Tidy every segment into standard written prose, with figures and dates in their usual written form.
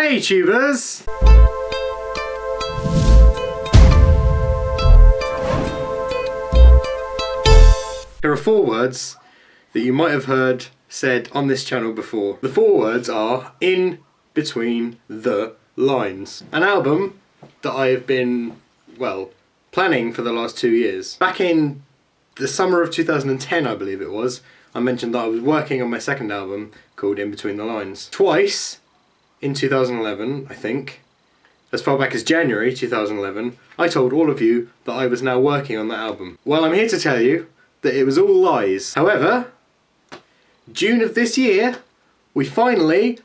Hey tubers! There are 4 words that you might have heard said on this channel before. The 4 words are in between the lines. An album that I have been, well, planning for the last 2 years. Back in the summer of 2010, I believe it was, I mentioned that I was working on my second album called In Between the Lines. Twice in 2011, I think, as far back as January 2011, I told all of you that I was now working on that album. Well, I'm here to tell you that it was all lies. However, June of this year, we finally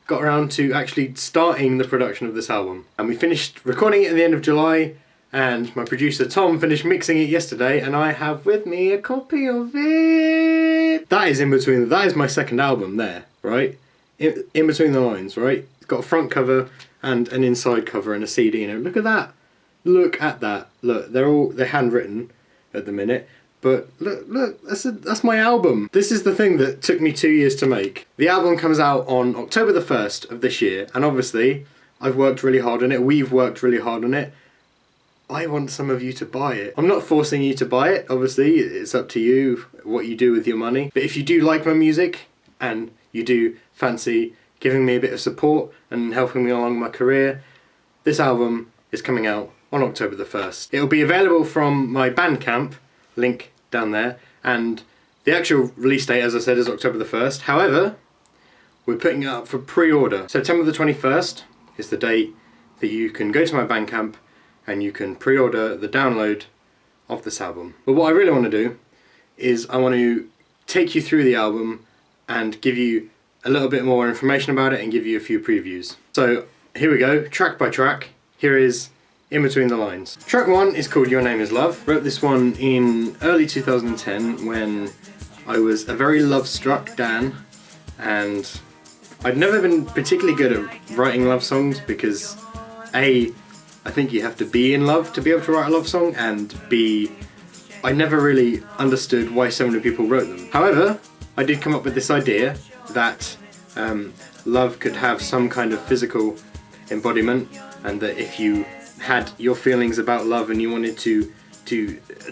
got around to actually starting the production of this album. And we finished recording it at the end of July, and my producer Tom finished mixing it yesterday, and I have with me a copy of it. That is In Between, that is my second album there, right? In Between the Lines, right? It's got a front cover and an inside cover and a CD in it. Look at that. Look at that. Look, they're handwritten at the minute. But look, that's my album. This is the thing that took me 2 years to make. The album comes out on October the 1st of this year, and obviously I've worked really hard on it, we've worked really hard on it. I want some of you to buy it. I'm not forcing you to buy it, obviously, it's up to you what you do with your money. But if you do like my music, and you do fancy giving me a bit of support and helping me along my career, this album is coming out on October the 1st. It'll be available from my Bandcamp, link down there, and the actual release date, as I said, is October the 1st. However, we're putting it up for pre-order. September the 21st is the date that you can go to my Bandcamp and you can pre-order the download of this album. But what I really want to do is I want to take you through the album and give you a little bit more information about it and give you a few previews. So here we go, track by track. Here is In Between the Lines. Track 1 is called Your Name Is Love. Wrote this one in early 2010 when I was a very love-struck Dan, and I'd never been particularly good at writing love songs because A, I think you have to be in love to be able to write a love song, and B, I never really understood why so many people wrote them. However, I did come up with this idea that love could have some kind of physical embodiment, and that if you had your feelings about love and you wanted to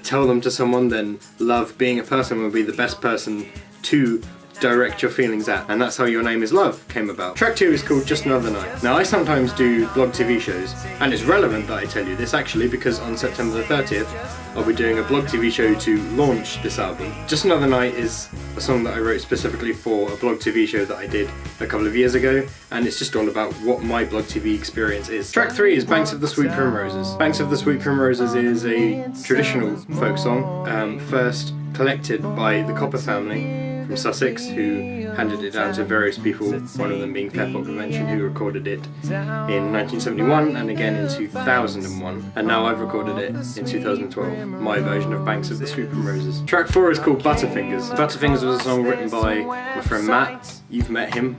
tell them to someone, then love, being a person, would be the best person to direct your feelings at, and that's how Your Name Is Love came about. Track 2 is called Just Another Night. Now I sometimes do blog TV shows, and it's relevant that I tell you this actually because on September the 30th I'll be doing a blog TV show to launch this album. Just Another Night is a song that I wrote specifically for a blog TV show that I did a couple of years ago, and it's just all about what my blog TV experience is. Track 3 is Banks of the Sweet Primroses. Banks of the Sweet Primroses is a traditional folk song, first collected by the Copper family from Sussex, who handed it down to various people, one of them being Fairport Convention, who recorded it in 1971 and again in 2001, and now I've recorded it in 2012, my version of Banks of the Sweet Primroses. Track 4 is called Butterfingers. Butterfingers was a song written by my friend Matt. You've met him.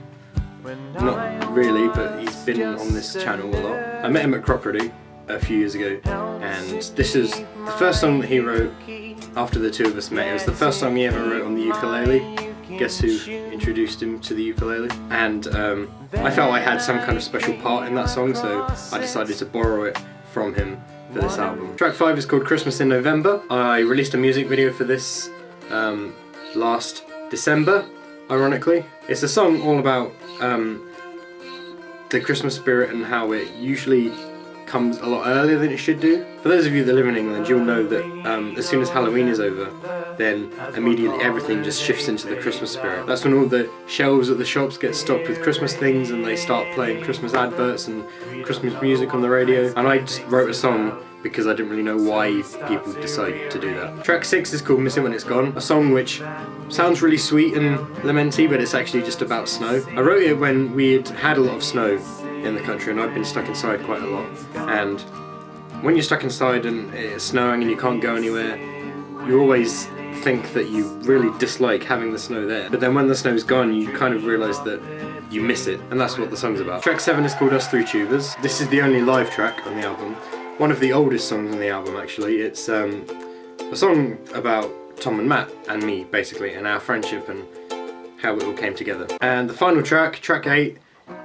Not really, but he's been on this channel a lot. I met him at Cropredy a few years ago, and this is the first song that he wrote after the two of us met. It was the first song he ever wrote on the ukulele. Guess who introduced him to the ukulele? And I felt I had some kind of special part in that song, so I decided to borrow it from him for this album. Track 5 is called Christmas in November. I released a music video for this last December, ironically. It's a song all about the Christmas spirit and how it usually comes a lot earlier than it should do. For those of you that live in England, you'll know that as soon as Halloween is over, then immediately everything just shifts into the Christmas spirit. That's when all the shelves at the shops get stocked with Christmas things, and they start playing Christmas adverts and Christmas music on the radio. And I just wrote a song because I didn't really know why people decide to do that. Track 6 is called Miss It When It's Gone, a song which sounds really sweet and lamenty, but it's actually just about snow. I wrote it when we'd had a lot of snow in the country, and I've been stuck inside quite a lot. And when you're stuck inside and it's snowing and you can't go anywhere, you always think that you really dislike having the snow there. But then when the snow's gone, you kind of realise that you miss it, and that's what the song's about. Track 7 is called Us Three Tubers. This is the only live track on the album. One of the oldest songs on the album, actually. It's a song about Tom and Matt and me, basically, and our friendship and how it all came together. And the final track, track 8,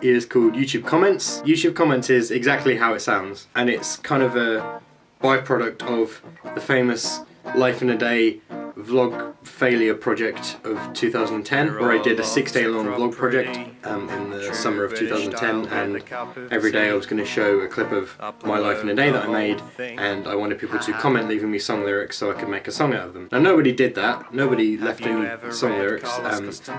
is called YouTube Comments. YouTube Comments is exactly how it sounds, and it's kind of a byproduct of the famous Life in a Day vlog failure project of 2010, where I did a 6-day long vlog project in the summer of 2010, and every day I was going to show a clip of my life in a day that I made, and I wanted people to comment leaving me song lyrics so I could make a song out of them. Now nobody did that, nobody left any song lyrics,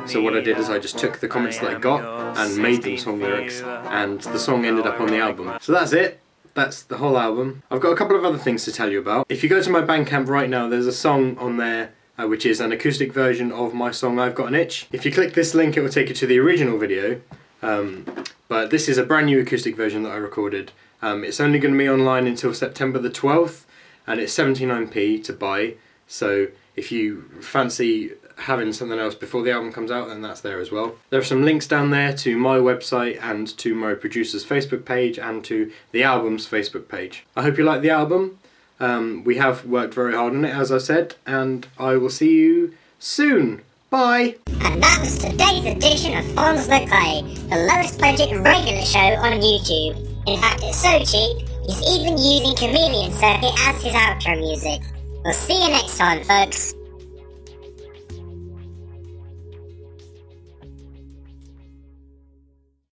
so what I did is I just took the comments that I got and made them song lyrics, and the song ended up on the album. So that's it. That's the whole album. I've got a couple of other things to tell you about. If you go to my Bandcamp right now, there's a song on there which is an acoustic version of my song I've Got an Itch. If you click this link, it will take you to the original video, but this is a brand new acoustic version that I recorded. It's only going to be online until September the 12th, and it's 79p to buy, so if you fancy having something else before the album comes out, then that's there as well. There are some links down there to my website and to my producer's Facebook page and to the album's Facebook page. I hope you like the album. We have worked very hard on it, as I said, and I will see you soon. Bye! And that was today's edition of Fonzleclay, the lowest budget regular show on YouTube. In fact, it's so cheap, he's even using Chameleon Circuit as his outro music. We'll see you next time, folks.